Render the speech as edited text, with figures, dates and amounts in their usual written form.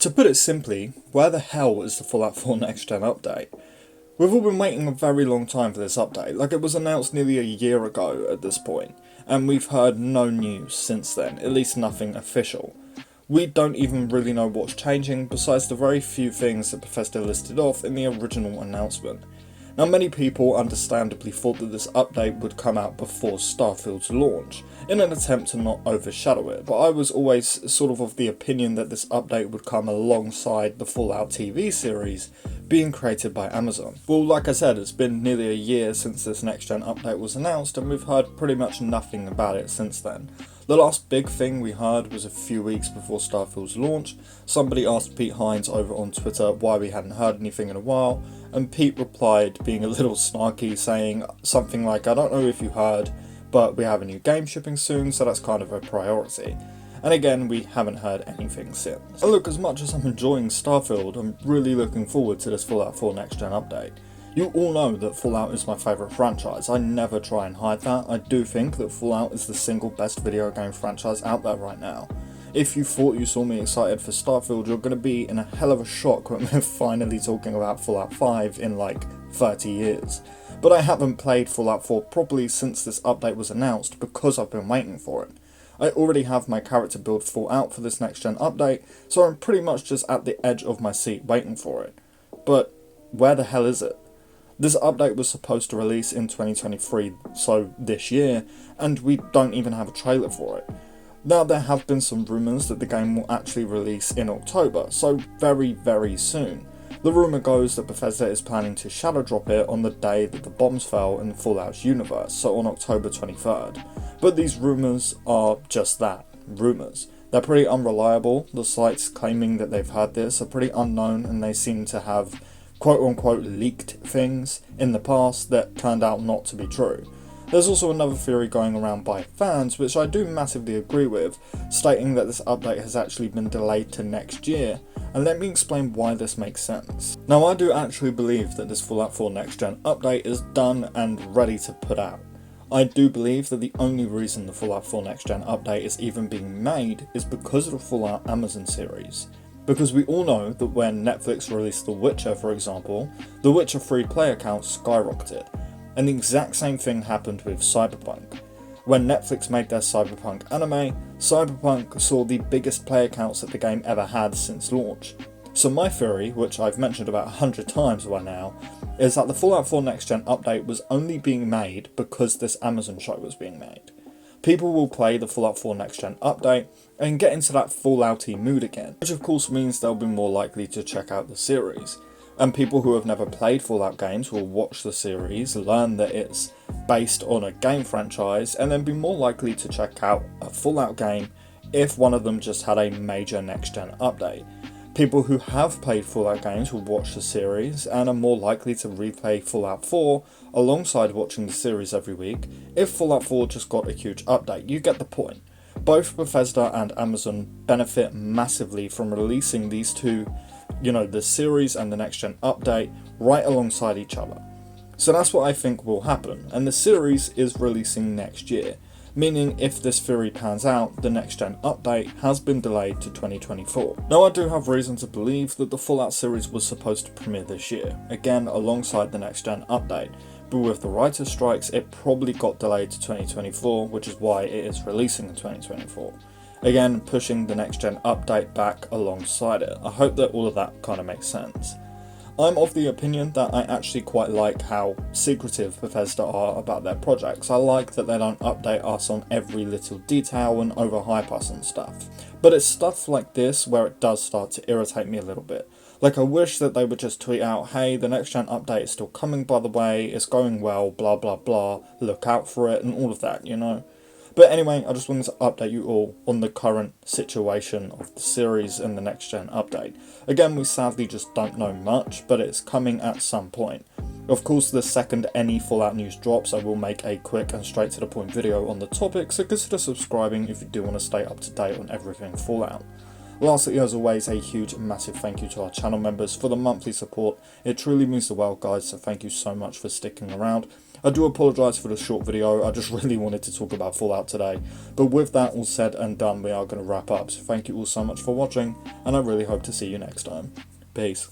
To put it simply, where the hell is the Fallout 4 Next Gen update? We've all been waiting a very long time for this update, like it was announced nearly a year ago at this point, and we've heard no news since then, at least nothing official. We don't even really know what's changing besides the very few things that Bethesda listed off in the original announcement. Now, many people understandably thought that this update would come out before Starfield's launch, in an attempt to not overshadow it, but I was always sort of the opinion that this update would come alongside the Fallout TV series being created by Amazon. Well, like I said, it's been nearly a year since this next gen update was announced, and we've heard pretty much nothing about it since then. The last big thing we heard was a few weeks before Starfield's launch. Somebody asked Pete Hines over on Twitter why we hadn't heard anything in a while, and Pete replied, being a little snarky, saying something like, "I don't know if you heard, but we have a new game shipping soon, so that's kind of a priority." And again, we haven't heard anything since. And look, as much as I'm enjoying Starfield, I'm really looking forward to this Fallout 4 Next Gen update. You all know that Fallout is my favourite franchise. I never try and hide that. I do think that Fallout is the single best video game franchise out there right now. If you thought you saw me excited for Starfield, you're going to be in a hell of a shock when we're finally talking about Fallout 5 in like 30 years. But I haven't played Fallout 4 properly since this update was announced because I've been waiting for it. I already have my character build full out for this next gen update, so I'm pretty much just at the edge of my seat waiting for it. But where the hell is it? This update was supposed to release in 2023, so this year, and we don't even have a trailer for it. Now, there have been some rumours that the game will actually release in October, so very, very soon. The rumour goes that Bethesda is planning to shadow drop it on the day that the bombs fell in Fallout's universe, so on October 23rd. But these rumours are just that, rumours. They're pretty unreliable. The sites claiming that they've heard this are pretty unknown, and they seem to have quote-unquote leaked things in the past that turned out not to be true. There's also another theory going around by fans, which I do massively agree with, stating that this update has actually been delayed to next year, and let me explain why this makes sense. Now, I do actually believe that this Fallout 4 Next Gen update is done and ready to put out. I do believe that the only reason the Fallout 4 Next Gen update is even being made is because of the Fallout Amazon series. Because we all know that when Netflix released The Witcher, for example, The Witcher free player counts skyrocketed. And the exact same thing happened with Cyberpunk. When Netflix made their Cyberpunk anime, Cyberpunk saw the biggest player counts that the game ever had since launch. So my theory, which I've mentioned about 100 times by now, is that the Fallout 4 Next Gen update was only being made because this Amazon show was being made. People will play the Fallout 4 Next Gen update and get into that Fallout-y mood again, which of course means they'll be more likely to check out the series. And people who have never played Fallout games will watch the series, learn that it's based on a game franchise, and then be more likely to check out a Fallout game if one of them just had a major next-gen update. People who have played Fallout games will watch the series and are more likely to replay Fallout 4 alongside watching the series every week if Fallout 4 just got a huge update. You get the point. Both Bethesda and Amazon benefit massively from releasing these two, the series and the next gen update right alongside each other. So that's what I think will happen, and the series is releasing next year, meaning if this theory pans out, the next gen update has been delayed to 2024. Now, I do have reason to believe that the Fallout series was supposed to premiere this year, again alongside the next gen update, but with the writer's strikes it probably got delayed to 2024, which is why it is releasing in 2024. Again, pushing the next gen update back alongside it. I hope that all of that kind of makes sense. I'm of the opinion that I actually quite like how secretive Bethesda are about their projects. I like that they don't update us on every little detail and overhype us and stuff. But it's stuff like this where it does start to irritate me a little bit. Like, I wish that they would just tweet out, "Hey, the next gen update is still coming, by the way, it's going well, blah blah blah, look out for it," and all of that, But anyway, I just wanted to update you all on the current situation of the series and the next gen update. Again, we sadly just don't know much, but it's coming at some point. Of course, the second any Fallout news drops, I will make a quick and straight to the point video on the topic, so consider subscribing if you do want to stay up to date on everything Fallout. Lastly, as always, a huge massive thank you to our channel members for the monthly support. It truly means the world, guys, so thank you so much for sticking around. I do apologise for the short video, I just really wanted to talk about Fallout today. But with that all said and done, we are going to wrap up. So thank you all so much for watching, and I really hope to see you next time. Peace.